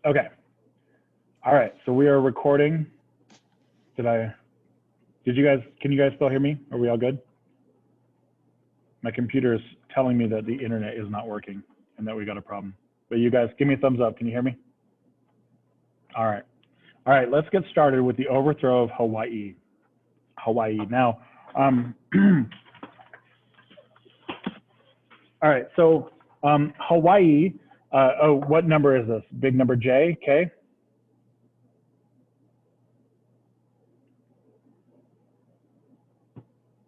Okay. All right. So we are recording. Can you guys still hear me? Are we all good? My computer is telling me that the internet is not working and that we got a problem. But you guys, give me a thumbs up. Can you hear me? All right. All right. Let's get started with the overthrow of Hawaii. Now, all right. So Hawaii. What number is this? Big number J, K?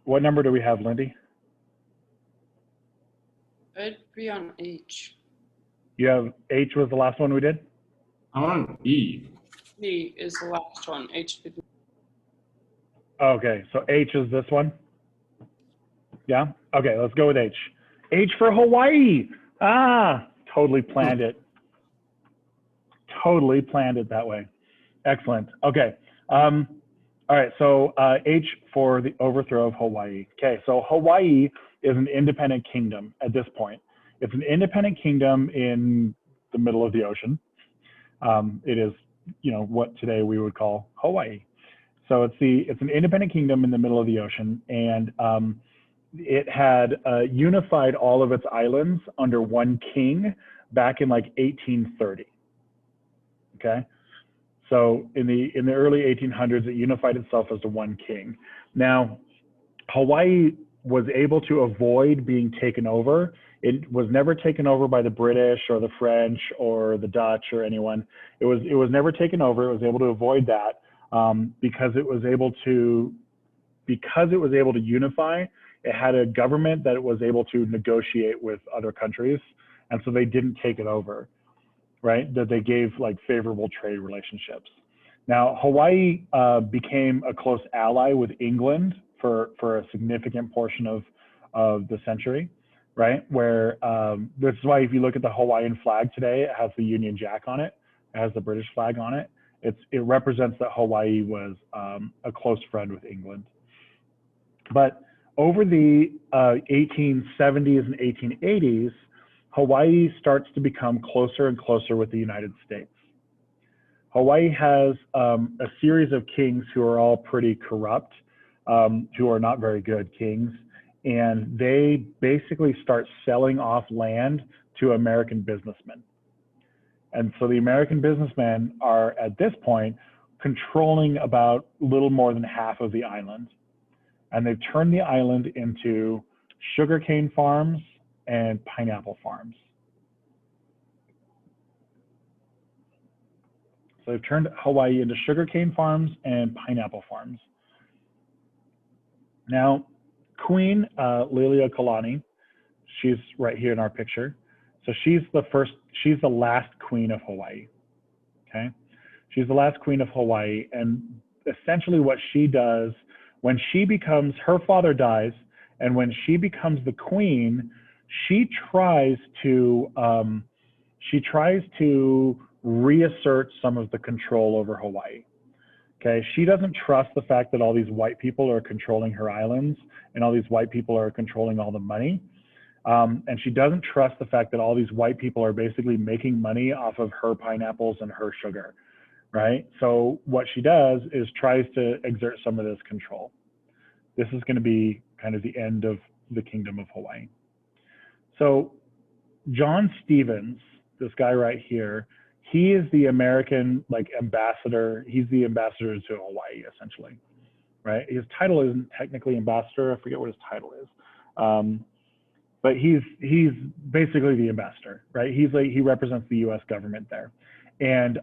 What number do we have, Lindy? I'd be on H. You have H was the last one we did? I'm on E. E is the last one. H. Okay, so H is this one? Yeah? Okay, let's go with H. H for Hawaii. Ah, totally planned it. Totally planned it that way. Excellent. Okay. All right, so H for the overthrow of Hawaii. Okay, so Hawaii is an independent kingdom at this point. It's an independent kingdom in the middle of the ocean. It is, what today we would call Hawaii. So it's an independent kingdom in the middle of the ocean, and it had unified all of its islands under one king back in like 1830. Okay. So in the early 1800s, it unified itself as the one king. Now, Hawaii was able to avoid being taken over. It was never taken over by the British or the French or the Dutch or anyone. It was never taken over. It was able to avoid that because it was able to unify. It had a government that it was able to negotiate with other countries, and so they didn't take it over. Right, that they gave like favorable trade relationships. Now, Hawaii became a close ally with England for a significant portion of the century, right? Where this is why if you look at the Hawaiian flag today, it has the Union Jack on it, it has the British flag on it. It represents that Hawaii was a close friend with England. But over the 1870s and 1880s, Hawaii starts to become closer and closer with the United States. Hawaii has a series of kings who are all pretty corrupt, who are not very good kings, and they basically start selling off land to American businessmen. And so the American businessmen are, at this point, controlling about a little more than half of the island. And they've turned the island into sugarcane farms and pineapple farms. So they've turned Hawaii into sugarcane farms and pineapple farms. Now, Queen Liliuokalani, she's right here in our picture. So she's the last queen of Hawaii, okay? She's the last queen of Hawaii, and essentially what she does, when her father dies, and when she becomes the queen, she tries to reassert some of the control over Hawaii. Okay, she doesn't trust the fact that all these white people are controlling her islands and all these white people are controlling all the money. And she doesn't trust the fact that all these white people are basically making money off of her pineapples and her sugar, right? So what she does is tries to exert some of this control. This is going to be kind of the end of the Kingdom of Hawaii. So John Stevens, this guy right here, he is the American ambassador. He's the ambassador to Hawaii, essentially, right? His title isn't technically ambassador. I forget what his title is, but he's basically the ambassador, right? He represents the U.S. government there, and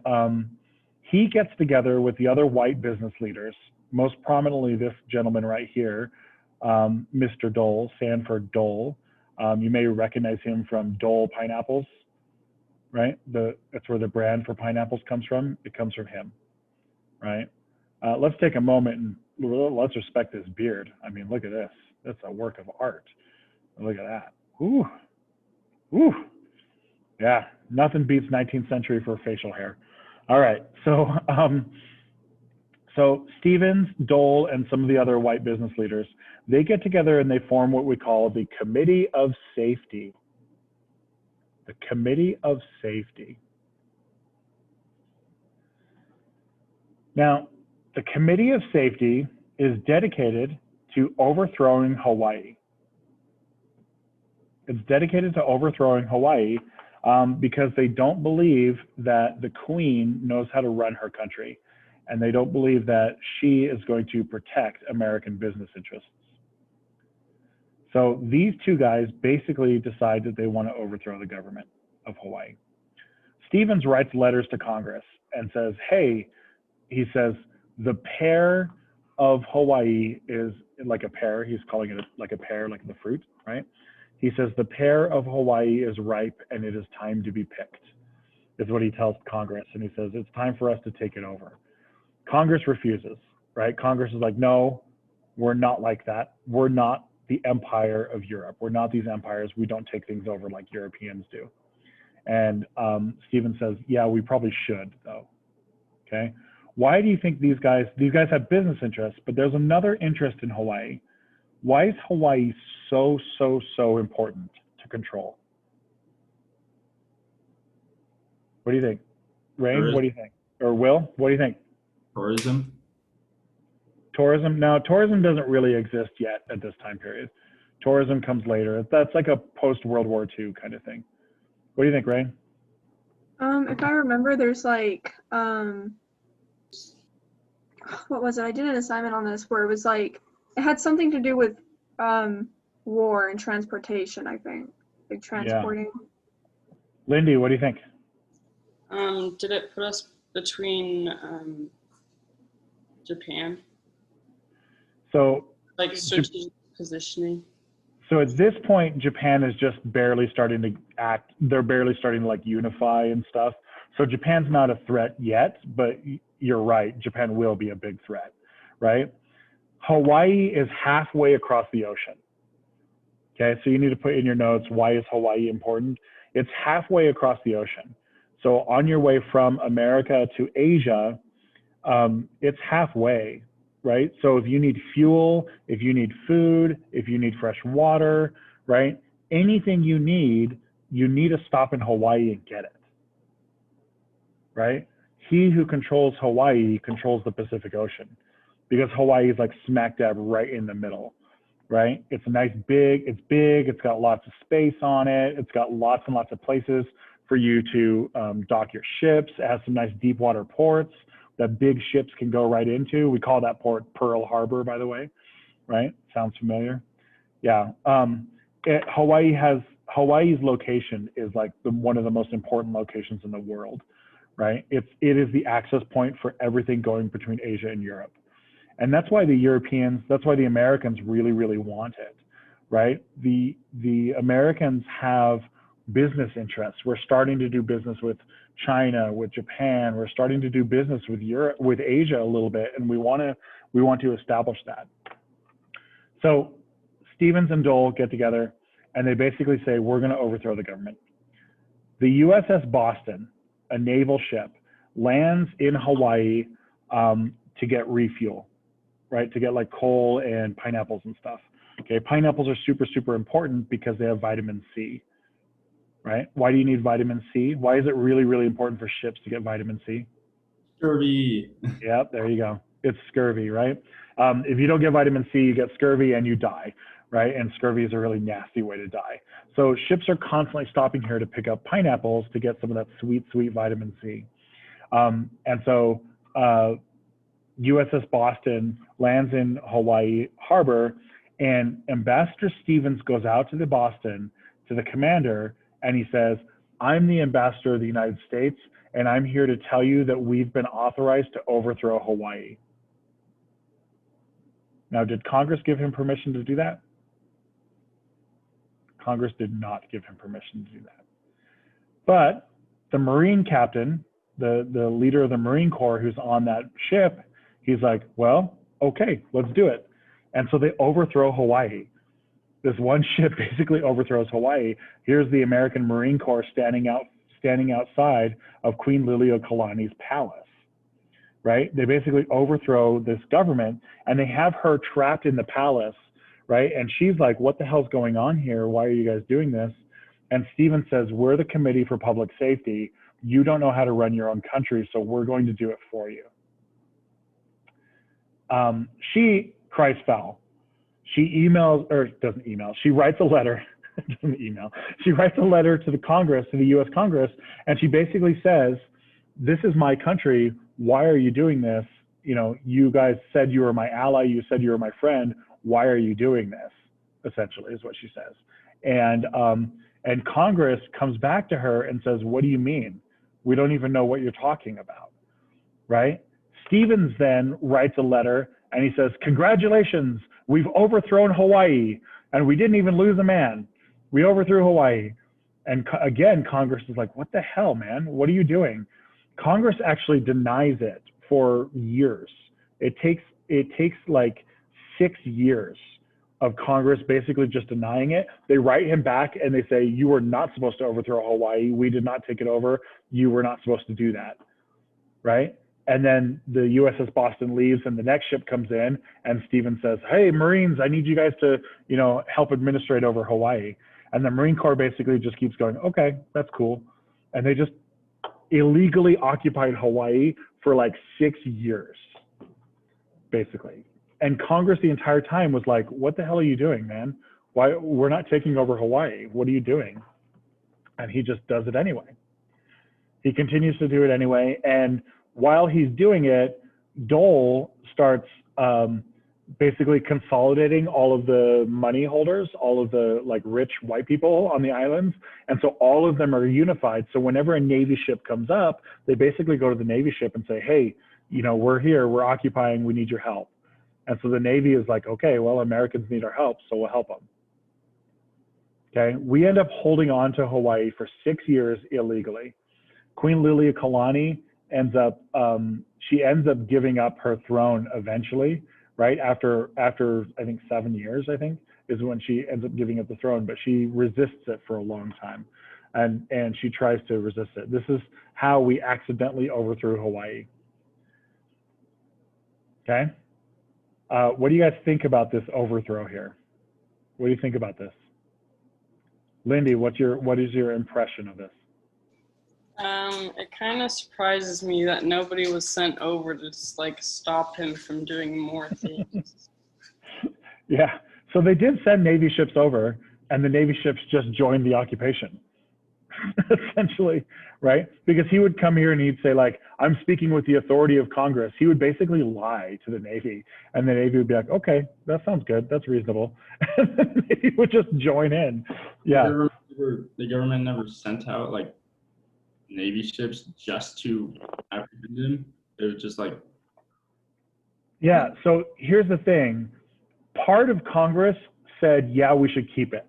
he gets together with the other white business leaders, most prominently this gentleman right here, Mr. Dole, Sanford Dole. You may recognize him from Dole pineapples, right? That's where the brand for pineapples comes from. It comes from him, right? Let's take a moment and let's respect this beard. I mean, look at this. That's a work of art. Look at that. Ooh, ooh. Yeah, nothing beats 19th century for facial hair. All right, so Stevens, Dole, and some of the other white business leaders, they get together and they form what we call the Committee of Safety. The Committee of Safety. Now, the Committee of Safety is dedicated to overthrowing Hawaii. It's dedicated to overthrowing Hawaii because they don't believe that the Queen knows how to run her country, and they don't believe that she is going to protect American business interests. So these two guys basically decide that they want to overthrow the government of Hawaii. Stevens writes letters to Congress and says, hey, he says, the pear of Hawaii is like a pear. He's calling it like a pear, like the fruit, right? He says, the pear of Hawaii is ripe and it is time to be picked, is what he tells Congress. And he says, it's time for us to take it over. Congress refuses, right? Congress is like, no, we're not like that. We're not the empire of Europe. We're not these empires. We don't take things over like Europeans do. And Stevens says, yeah, we probably should though, okay? Why do you think these guys have business interests, but there's another interest in Hawaii. Why is Hawaii so important to control? What do you think? Rain, what do you think? Or Will, what do you think? Tourism. Tourism? No, tourism doesn't really exist yet at this time period. Tourism comes later. That's like a post-World War II kind of thing. What do you think, Rain? If I remember, there's like, what was it? I did an assignment on this where it was like, it had something to do with war and transportation, I think. Like transporting. Yeah. Lindy, what do you think? Did it put us between Japan? So, like strategic positioning? So at this point, Japan is just barely starting to act. They're barely starting to like unify and stuff. So Japan's not a threat yet, but you're right. Japan will be a big threat, right? Hawaii is halfway across the ocean. Okay, so you need to put in your notes, why is Hawaii important? It's halfway across the ocean. So on your way from America to Asia, it's halfway, right? So if you need fuel, if you need food, if you need fresh water, right? Anything you need to stop in Hawaii and get it, right? He who controls Hawaii controls the Pacific Ocean because Hawaii is like smack dab right in the middle, right? It's a nice it's big, it's got lots of space on it, it's got lots and lots of places for you to dock your ships. It has some nice deep water ports that big ships can go right into. We call that port Pearl Harbor, by the way, right? Sounds familiar? Yeah. Hawaii's location is like one of the most important locations in the world, right? It is the access point for everything going between Asia and Europe. And that's why that's why the Americans really, really want it, right? The Americans have business interests. We're starting to do business with China, with Japan. We're starting to do business with Europe, with Asia a little bit, and we want to establish that. So Stevens and Dole get together, and they basically say, we're going to overthrow the government. The USS Boston, a naval ship, lands in Hawaii to get refuel, right? To get like coal and pineapples and stuff. Okay, pineapples are super, super important because they have vitamin C. Right? Why do you need vitamin C? Why is it really, really important for ships to get vitamin C? Scurvy. Yep, there you go. It's scurvy, right? If you don't get vitamin C, you get scurvy and you die, right? And scurvy is a really nasty way to die. So ships are constantly stopping here to pick up pineapples to get some of that sweet, sweet vitamin C. And so USS Boston lands in Hawaii Harbor, and Ambassador Stevens goes out to the Boston, to the commander, and he says, I'm the ambassador of the United States, and I'm here to tell you that we've been authorized to overthrow Hawaii. Now, did Congress give him permission to do that? Congress did not give him permission to do that. But the Marine captain, the leader of the Marine Corps who's on that ship, he's like, well, okay, let's do it. And so they overthrow Hawaii. This one ship basically overthrows Hawaii. Here's the American Marine Corps standing outside of Queen Liliuokalani's palace, right? They basically overthrow this government, and they have her trapped in the palace, right? And she's like, what the hell's going on here? Why are you guys doing this? And Stevens says, we're the Committee for Public Safety. You don't know how to run your own country, so we're going to do it for you. She, Christ foul. She emails, or doesn't email, she writes a letter, doesn't email, she writes a letter to the Congress, to the US Congress, and she basically says, this is my country, why are you doing this? You know, you guys said you were my ally, you said you were my friend, why are you doing this? Essentially is what she says. And Congress comes back to her and says, what do you mean? We don't even know what you're talking about, right? Stevens then writes a letter and he says, congratulations, we've overthrown Hawaii and we didn't even lose a man. We overthrew Hawaii. And again, Congress is like, what the hell, man? What are you doing? Congress actually denies it for years. It takes like 6 years of Congress basically just denying it. They write him back and they say, you were not supposed to overthrow Hawaii. We did not take it over. You were not supposed to do that, right? And then the USS Boston leaves and the next ship comes in and Stevens says, hey, Marines, I need you guys to, you know, help administrate over Hawaii. And the Marine Corps basically just keeps going, okay, that's cool. And they just illegally occupied Hawaii for like 6 years, basically. And Congress the entire time was like, what the hell are you doing, man? Why, we're not taking over Hawaii. What are you doing? And he just does it anyway. He continues to do it anyway. And while he's doing it, Dole starts basically consolidating all of the money holders, all of the like rich white people on the islands. And so all of them are unified. So whenever a Navy ship comes up, they basically go to the Navy ship and say, hey, you know, we're here, we're occupying, we need your help. And so the Navy is like, okay, well, Americans need our help, so we'll help them. Okay, we end up holding on to Hawaii for 6 years illegally. Queen Liliuokalani ends up, she ends up giving up her throne eventually, right? After I think 7 years, I think, is when she ends up giving up the throne, but she resists it for a long time. And she tries to resist it. This is how we accidentally overthrew Hawaii. Okay? What do you guys think about this overthrow here? What do you think about this? Lindy, what is your impression of this? It kind of surprises me that nobody was sent over to just like stop him from doing more things. Yeah, so they did send Navy ships over, and the Navy ships just joined the occupation, essentially, right? Because he would come here and he'd say like, I'm speaking with the authority of Congress. He would basically lie to the Navy, and the Navy would be like, okay, that sounds good, that's reasonable. And the Navy would just join in. Yeah. The government never sent out like Navy ships just to apprehend him. It was just like, Yeah, so here's the thing. Part of Congress said, yeah, we should keep it.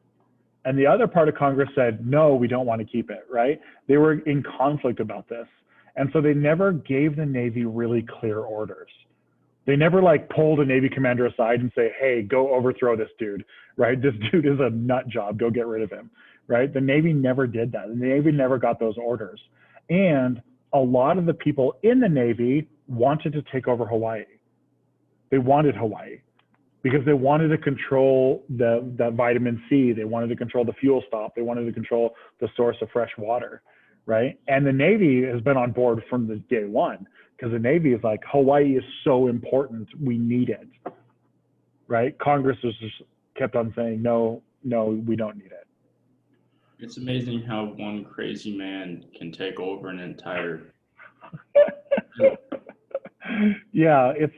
And the other part of Congress said, no, we don't want to keep it, right? They were in conflict about this. And so they never gave the Navy really clear orders. They never like pulled a Navy commander aside and say, hey, go overthrow this dude, right? This dude is a nut job, go get rid of him, right? The Navy never did that. The Navy never got those orders. And a lot of the people in the Navy wanted to take over Hawaii. They wanted Hawaii because they wanted to control the vitamin C. They wanted to control the fuel stop. They wanted to control the source of fresh water, right? And the Navy has been on board from the day one, because the Navy is like, Hawaii is so important, we need it, right? Congress has just kept on saying, no, we don't need it. it's amazing how one crazy man can take over an entire. Yeah, it's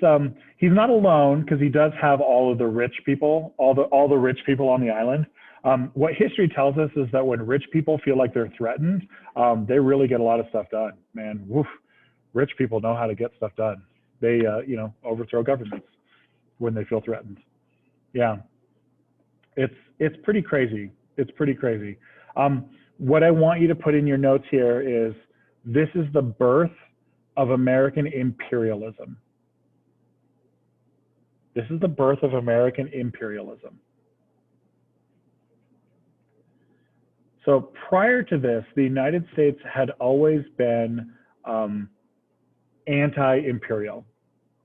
he's not alone, because he does have all of the rich people, all the rich people on the island. What history tells us is that when rich people feel like they're threatened, they really get a lot of stuff done, man. Woof. Rich people know how to get stuff done. They, overthrow governments when they feel threatened. Yeah, it's pretty crazy. It's pretty crazy. What I want you to put in your notes here is, this is the birth of American imperialism. This is the birth of American imperialism. So prior to this, the United States had always been anti-imperial,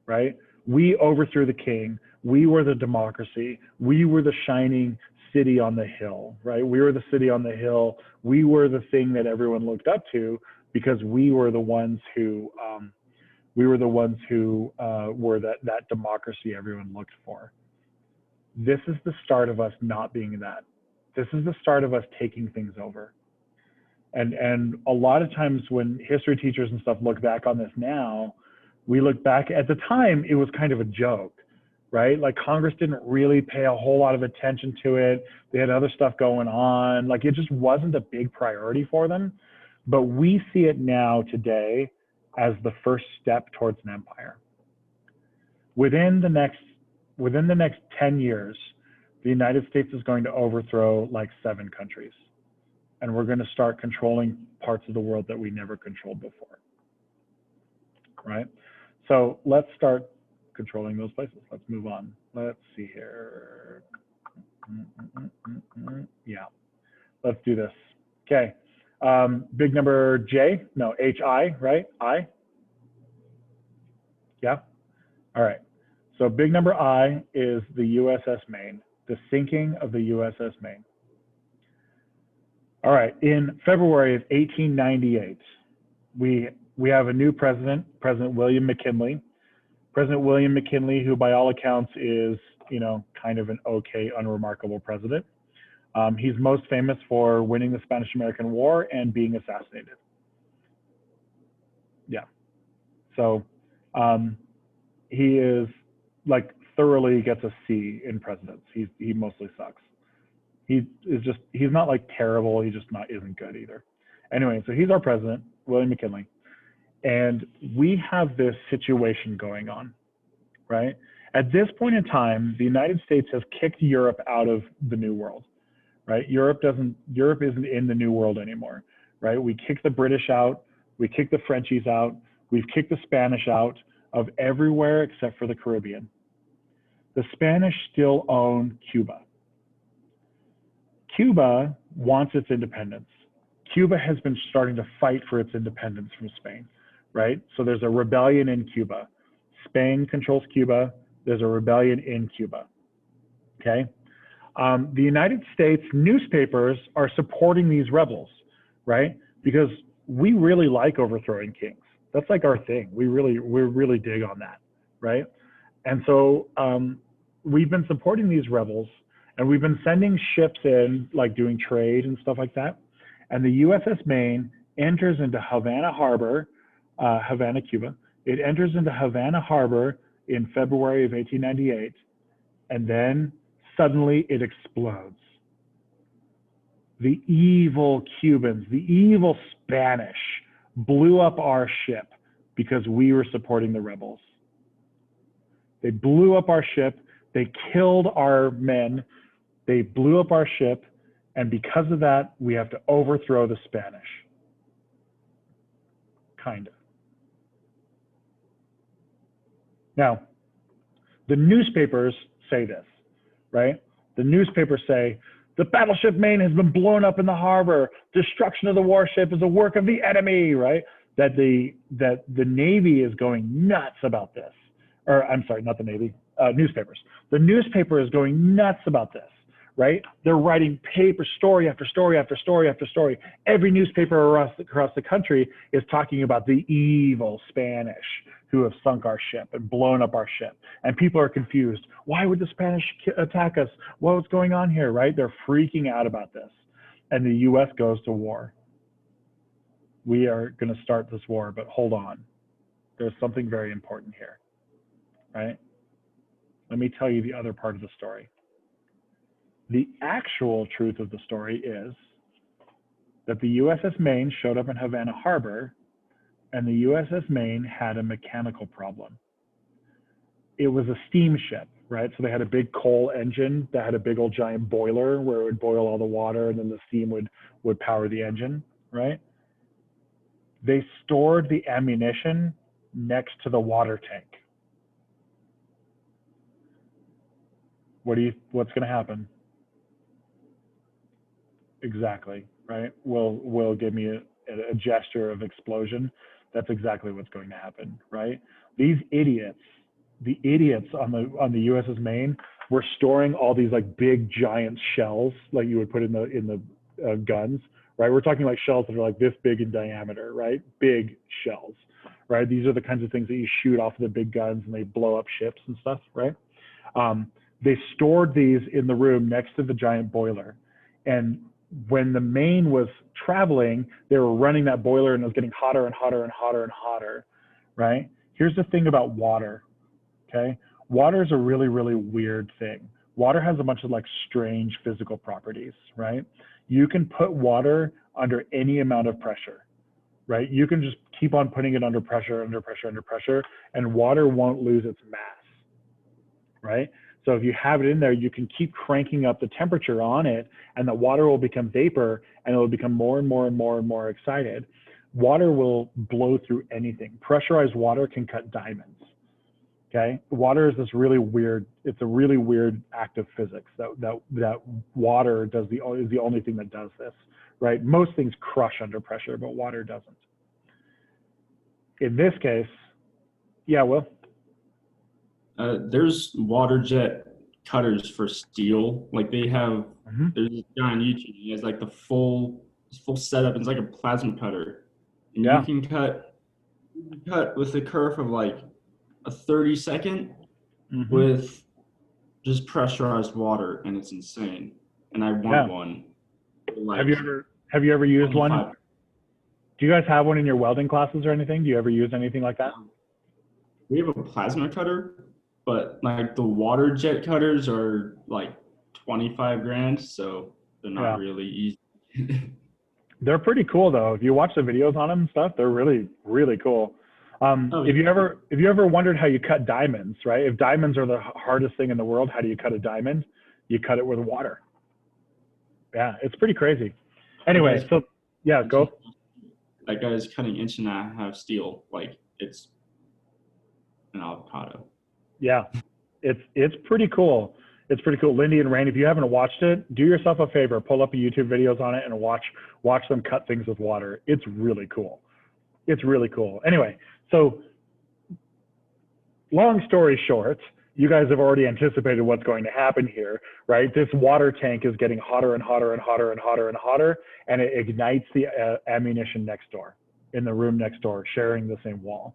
right? We overthrew the king. We were the democracy. We were the shining city on the hill, right? We were the city on the hill. We were the thing that everyone looked up to, because we were the ones who We were the ones who were that democracy everyone looked for. This is the start of us not being that. This is the start of us taking things over. And a lot of times when history teachers and stuff look back on this now, we look back at the time, it was kind of a joke, right? Like Congress didn't really pay a whole lot of attention to it. They had other stuff going on. Like it just wasn't a big priority for them. But we see it now today as the first step towards an empire. Within the next 10 years, the United States is going to overthrow like 7 countries. And we're going to start controlling parts of the world that we never controlled before, right? So let's start controlling those places. Let's move on. Let's see here. Yeah, let's do this. Okay, big number J, no, HI, right? I? Yeah, all right. So big number I is the USS Maine, the sinking of the USS Maine. All right, in February of 1898, we have a new president, President William McKinley. President William McKinley, who by all accounts is, you know, kind of an okay, unremarkable president. He's most famous for winning the Spanish-American War and being assassinated. Yeah, so he is like thoroughly gets a C in presidents. He mostly sucks. He's not like terrible. He just isn't good either. Anyway, so he's our president, William McKinley. And we have this situation going on, right? At this point in time, the United States has kicked Europe out of the New World, right? Europe isn't in the New World anymore, right? We kicked the British out. We kicked the Frenchies out. We've kicked the Spanish out of everywhere except for the Caribbean. The Spanish still own Cuba. Cuba wants its independence. Cuba has been starting to fight for its independence from Spain, right? So there's a rebellion in Cuba. Spain controls Cuba. There's a rebellion in Cuba, okay? The United States newspapers are supporting these rebels, right? Because we really like overthrowing kings. That's like our thing. We really dig on that, right? And so we've been supporting these rebels, and we've been sending ships in, like doing trade and stuff like that. And the USS Maine enters into Havana Harbor, Havana, Cuba. It enters into Havana Harbor in February of 1898, and then suddenly it explodes. The evil Cubans, the evil Spanish blew up our ship because we were supporting the rebels. They blew up our ship. They killed our men. They blew up our ship. And because of that, we have to overthrow the Spanish. Kind of. Now, the newspapers say this, right? The newspapers say, the battleship Maine has been blown up in the harbor. Destruction of the warship is a work of the enemy, right? That the Navy is going nuts about this. Or I'm sorry, not the Navy, newspapers. The newspaper is going nuts about this, right? They're writing story after story after story after story. Every newspaper across the country is talking about the evil Spanish who have sunk our ship and blown up our ship. And people are confused. Why would the Spanish attack us? What's going on here, right? They're freaking out about this. And the US goes to war. We are going to start this war, but hold on. There's something very important here, right? Let me tell you the other part of the story. The actual truth of the story is that the USS Maine showed up in Havana Harbor, and the USS Maine had a mechanical problem. It was a steamship, right? So they had a big coal engine that had a big old giant boiler where it would boil all the water, and then the steam would power the engine, right? They stored the ammunition next to the water tank. What's going to happen? Exactly, right? Will give me a gesture of explosion. That's exactly what's going to happen, right? These idiots, the idiots on the USS Maine were storing all these like big giant shells like you would put in the guns right? We're talking like shells that are like this big in diameter, right? Big shells, right? These are the kinds of things that you shoot off of the big guns and they blow up ships and stuff, right? They stored these in the room next to the giant boiler. And when the Maine was traveling, they were running that boiler and it was getting hotter and hotter and hotter and hotter, right? Here's the thing about water, okay? Water is a really, really weird thing. Water has a bunch of like strange physical properties, right? You can put water under any amount of pressure, right? You can just keep on putting it under pressure, under pressure, under pressure, and water won't lose its mass, right? So if you have it in there, you can keep cranking up the temperature on it and the water will become vapor and it will become more and more and more and more excited. Water will blow through anything. Pressurized water can cut diamonds, okay? Water is this really weird, it's a really weird act of physics that water is the only thing that does this, right? Most things crush under pressure, but water doesn't. In this case, yeah, Will? There's water jet cutters for steel. Like they have, Mm-hmm. there's this guy on YouTube. He has like the full setup. It's like a plasma cutter, and Yeah. you can cut with a kerf of like a 30-second Mm-hmm. with just pressurized water, and it's insane. And I want Yeah. one. Like, Have you ever used one? 25. Do you guys have one in your welding classes or anything? Do you ever use anything like that? We have a plasma cutter, but like the water jet cutters are like 25 grand, so they're not Yeah. really easy. They're pretty cool though. If you watch the videos on them and stuff, they're really, really cool. If you ever wondered how you cut diamonds, right? If diamonds are the hardest thing in the world, how do you cut a diamond? You cut it with water. Yeah, it's pretty crazy. Anyway, so yeah, go. That guy's cutting 1.5-inch steel like it's an avocado. Yeah, it's pretty cool. It's pretty cool. Lindy and Rain, if you haven't watched it, do yourself a favor, pull up YouTube videos on it and watch them cut things with water. It's really cool. It's really cool. Anyway, so long story short, you guys have already anticipated what's going to happen here, right? This water tank is getting hotter and hotter and hotter and hotter and hotter, and it ignites the ammunition next door, in the room next door, sharing the same wall.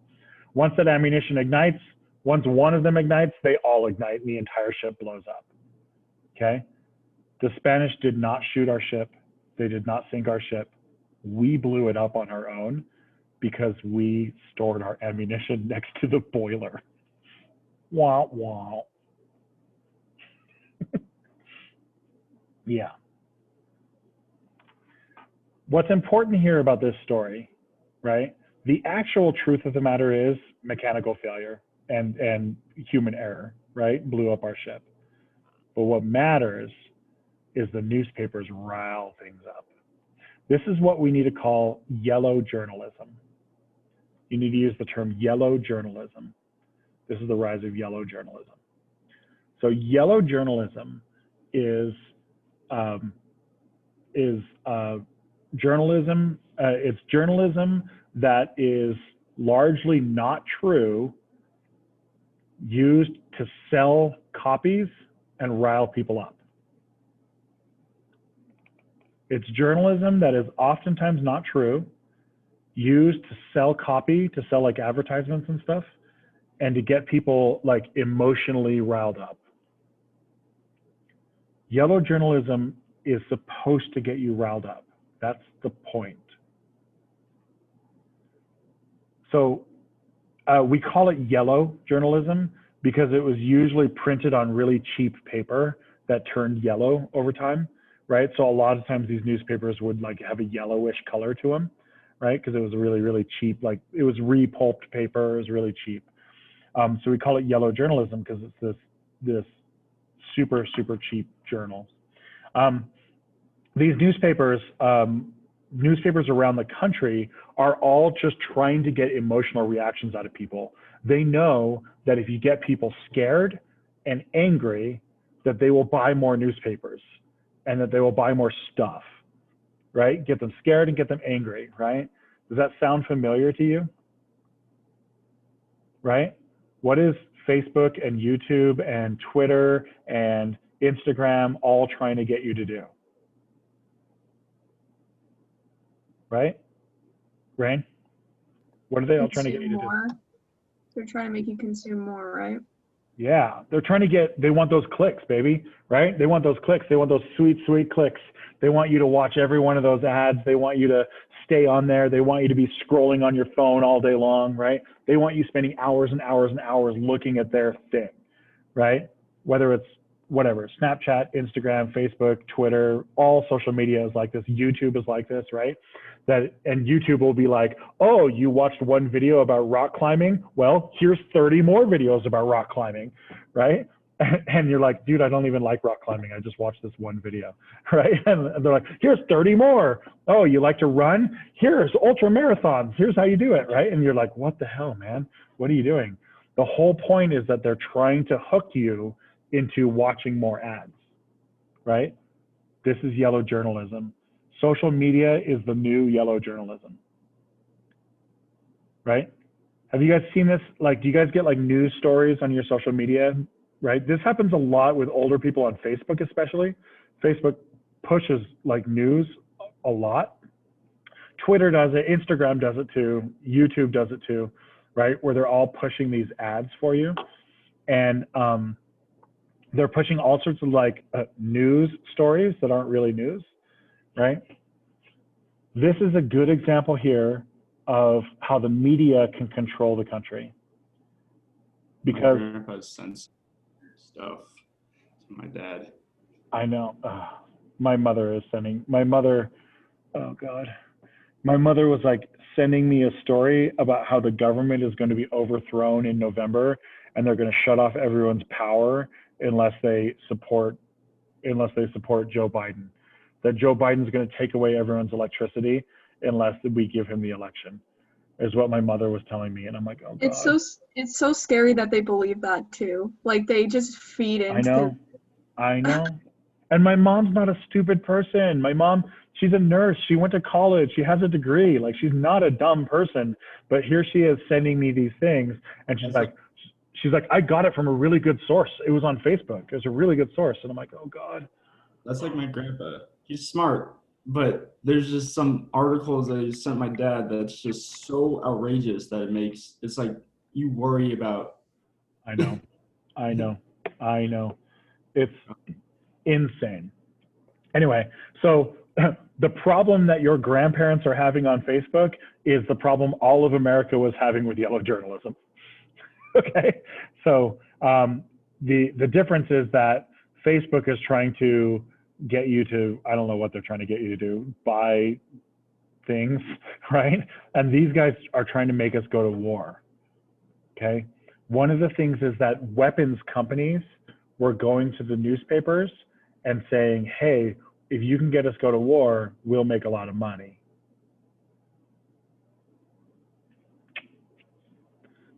Once that ammunition ignites, once one of them ignites, they all ignite and the entire ship blows up, okay? The Spanish did not shoot our ship. They did not sink our ship. We blew it up on our own because we stored our ammunition next to the boiler. Wah, wah. Yeah. What's important here about this story, right? The actual truth of the matter is mechanical failure and human error, right? Blew up our ship. But what matters is the newspapers rile things up. This is what we need to call yellow journalism. You need to use the term yellow journalism. This is the rise of yellow journalism. So yellow journalism is journalism. It's journalism that is largely not true, used to sell copies and rile people up. It's journalism that is oftentimes not true, used to sell copy, to sell like advertisements and stuff, and to get people like emotionally riled up. Yellow journalism is supposed to get you riled up. That's the point. So we call it yellow journalism because it was usually printed on really cheap paper that turned yellow over time, right? So a lot of times these newspapers would like have a yellowish color to them, right? Because it was really, really cheap. Like it was repulped paper, it was really cheap. So we call it yellow journalism because it's this super, super cheap journal. These newspapers around the country are all just trying to get emotional reactions out of people. They know that if you get people scared and angry, that they will buy more newspapers and that they will buy more stuff, right? Get them scared and get them angry, right? Does that sound familiar to you? Right? What is Facebook and YouTube and Twitter and Instagram all trying to get you to do? right? Rain? What are they all trying to get Consume you to do? more. They're trying to make you consume more, right? Yeah, they're trying to they want those clicks, baby, right? They want those clicks. They want those sweet, sweet clicks. They want you to watch every one of those ads. They want you to stay on there. They want you to be scrolling on your phone all day long, right? They want you spending hours and hours and hours looking at their thing, right? Whether it's whatever, Snapchat, Instagram, Facebook, Twitter, all social media is like this. YouTube is like this, right? And YouTube will be like, oh, you watched one video about rock climbing? Well, here's 30 more videos about rock climbing, right? And you're like, dude, I don't even like rock climbing. I just watched this one video, right? And they're like, here's 30 more. Oh, you like to run? Here's ultra marathons. Here's how you do it, right? And you're like, what the hell, man? What are you doing? The whole point is that they're trying to hook you into watching more ads, right? This is yellow journalism. Social media is the new yellow journalism, right? Have you guys seen this? Like, do you guys get like news stories on your social media, right? This happens a lot with older people on Facebook, especially. Facebook pushes like news a lot. Twitter does it, Instagram does it too, YouTube does it too, right? Where they're all pushing these ads for you. And they're pushing all sorts of like news stories that aren't really news, right? This is a good example here of how the media can control the country. Because my grandpa sends stuff to my dad. I know, my mother, oh God. My mother was like sending me a story about how the government is going to be overthrown in November and they're going to shut off everyone's power unless they support Joe Biden. That Joe Biden's going to take away everyone's electricity unless we give him the election, is what my mother was telling me. And I'm like, oh God. It's so scary that they believe that too. Like they just feed into. I know. And my mom's not a stupid person. My mom, she's a nurse. She went to college. She has a degree. Like she's not a dumb person. But here she is sending me these things, and she's like, I got it from a really good source. It was on Facebook. It was a really good source. And I'm like, oh God. That's like my grandpa. He's smart, but there's just some articles that he sent my dad that's just so outrageous that it's like you worry about. I know. It's insane. Anyway, so the problem that your grandparents are having on Facebook is the problem all of America was having with yellow journalism. Okay, so the difference is that Facebook is trying to get you to, I don't know what they're trying to get you to do, buy things, right? And these guys are trying to make us go to war, okay? One of the things is that weapons companies were going to the newspapers and saying, hey, if you can get us go to war, we'll make a lot of money.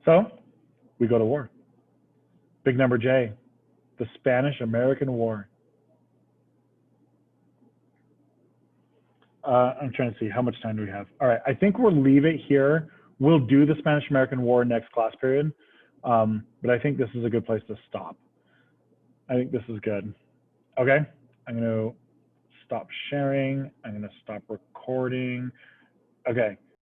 So we go to war. Big number J, the Spanish-American War. I'm trying to see how much time do we have. All right, I think we'll leave it here. We'll do the Spanish-American War next class period, but I think this is a good place to stop. I think this is good. Okay, I'm going to stop sharing. I'm going to stop recording. Okay.